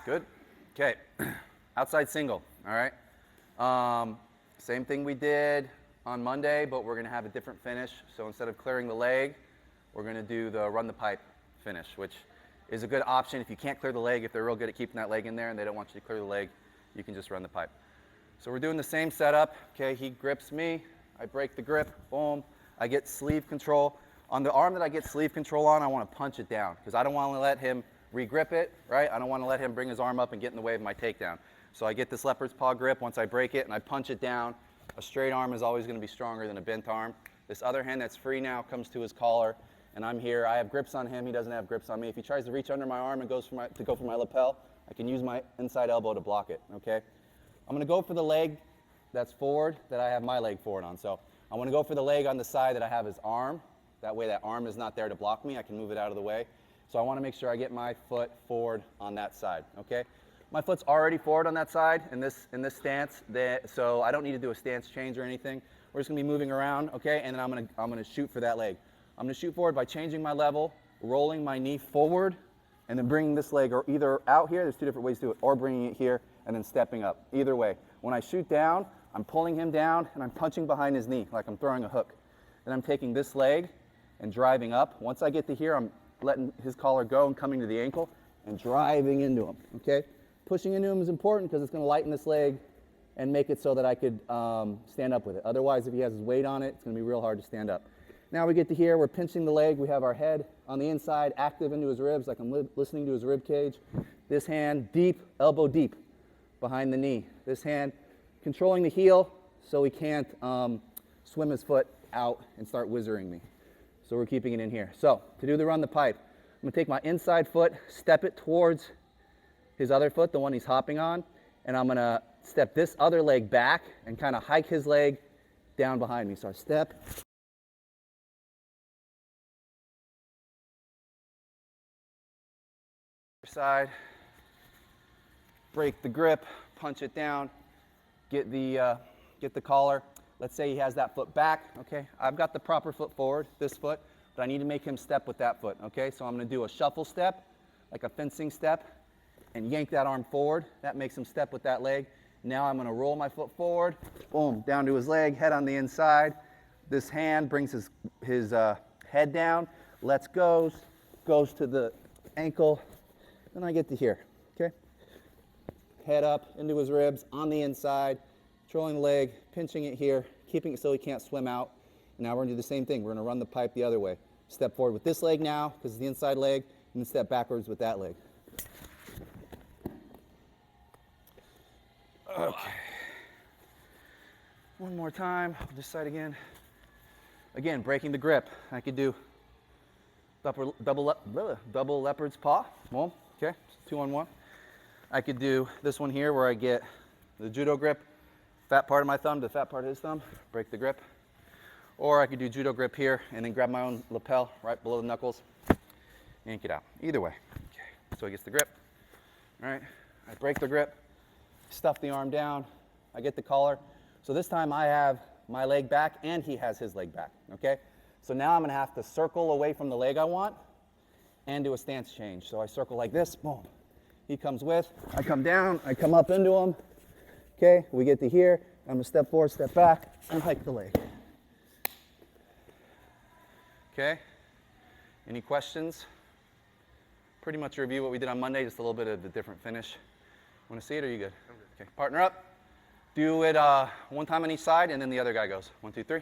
Good. Okay. Outside single, all right? Same thing we did on Monday, but we're going to have a different finish. So instead of clearing the leg, we're going to do the run the pipe finish, which is a good option. If you can't clear the leg, if they're real good at keeping that leg in there and they don't want you to clear the leg, you can just run the pipe. So we're doing the same setup. Okay, he grips me. I break the grip. Boom. I get sleeve control. On the arm that I get sleeve control on, I want to punch it down because I don't want to let him re-grip it, right? I don't want to let him bring his arm up and get in the way of my takedown. So I get this leopard's paw grip. Once I break it and I punch it down, a straight arm is always going to be stronger than a bent arm. This other hand that's free now comes to his collar, and I'm here. I have grips on him. He doesn't have grips on me. If he tries to reach under my arm and goes to go for my lapel, I can use my inside elbow to block it, okay? I'm going to go for the leg that's forward that I have my leg forward on. So I want to go for the leg on the side that I have his arm. That way that arm is not there to block me. I can move it out of the way. So I want to make sure I get my foot forward on that side, okay? My foot's already forward on that side in this stance, so I don't need to do a stance change or anything. We're just going to be moving around, okay? And then I'm going to shoot for that leg. I'm going to shoot forward by changing my level, rolling my knee forward, and then bringing this leg or either out here, there's two different ways to do it, or bringing it here and then stepping up. Either way. When I shoot down, I'm pulling him down and I'm punching behind his knee like I'm throwing a hook. Then I'm taking this leg and driving up. Once I get to here, I'm letting his collar go and coming to the ankle and driving into him, okay? Pushing into him is important because it's going to lighten this leg and make it so that I could stand up with it. Otherwise, if he has his weight on it, it's going to be real hard to stand up. Now we get to here, we're pinching the leg. We have our head on the inside, active into his ribs, like I'm listening to his rib cage. This hand deep, elbow deep behind the knee. This hand controlling the heel so he can't swim his foot out and start whizzering me. So we're keeping it in here. So to do the run the pipe, I'm going to take my inside foot, step it towards his other foot, the one he's hopping on, and I'm going to step this other leg back and kind of hike his leg down behind me. So I step. Side, break the grip, punch it down, get the collar. Let's say he has that foot back, okay? I've got the proper foot forward, this foot, but I need to make him step with that foot, okay? So I'm going to do a shuffle step, like a fencing step, and yank that arm forward. That makes him step with that leg. Now I'm going to roll my foot forward, boom, down to his leg, head on the inside. This hand brings his head down, lets go, goes to the ankle. Then I get to here, okay? Head up into his ribs, on the inside, controlling the leg, pinching it here, keeping it so he can't swim out. Now we're going to do the same thing. We're going to run the pipe the other way. Step forward with this leg now, because it's the inside leg, and then step backwards with that leg. Okay. One more time, this side again. Again, breaking the grip. I could do double leopard's paw. Boom. Okay, 2 on 1. I could do this one here where I get the judo grip, fat part of my thumb to the fat part of his thumb, break the grip. Or I could do judo grip here and then grab my own lapel right below the knuckles, yank it out. Either way. Okay, so he gets the grip. All right, I break the grip, stuff the arm down, I get the collar. So this time I have my leg back and he has his leg back, okay? So now I'm going to have to circle away from the leg I want and do a stance change. So I circle like this, boom. He comes with, I come down, I come up into him. Okay, we get to here, I'm gonna step forward, step back, and hike the leg. Okay, any questions? Pretty much review what we did on Monday, just a little bit of the different finish. Want to see it or are you good? Okay, partner up. Do it one time on each side and then the other guy goes. 1, 2, 3.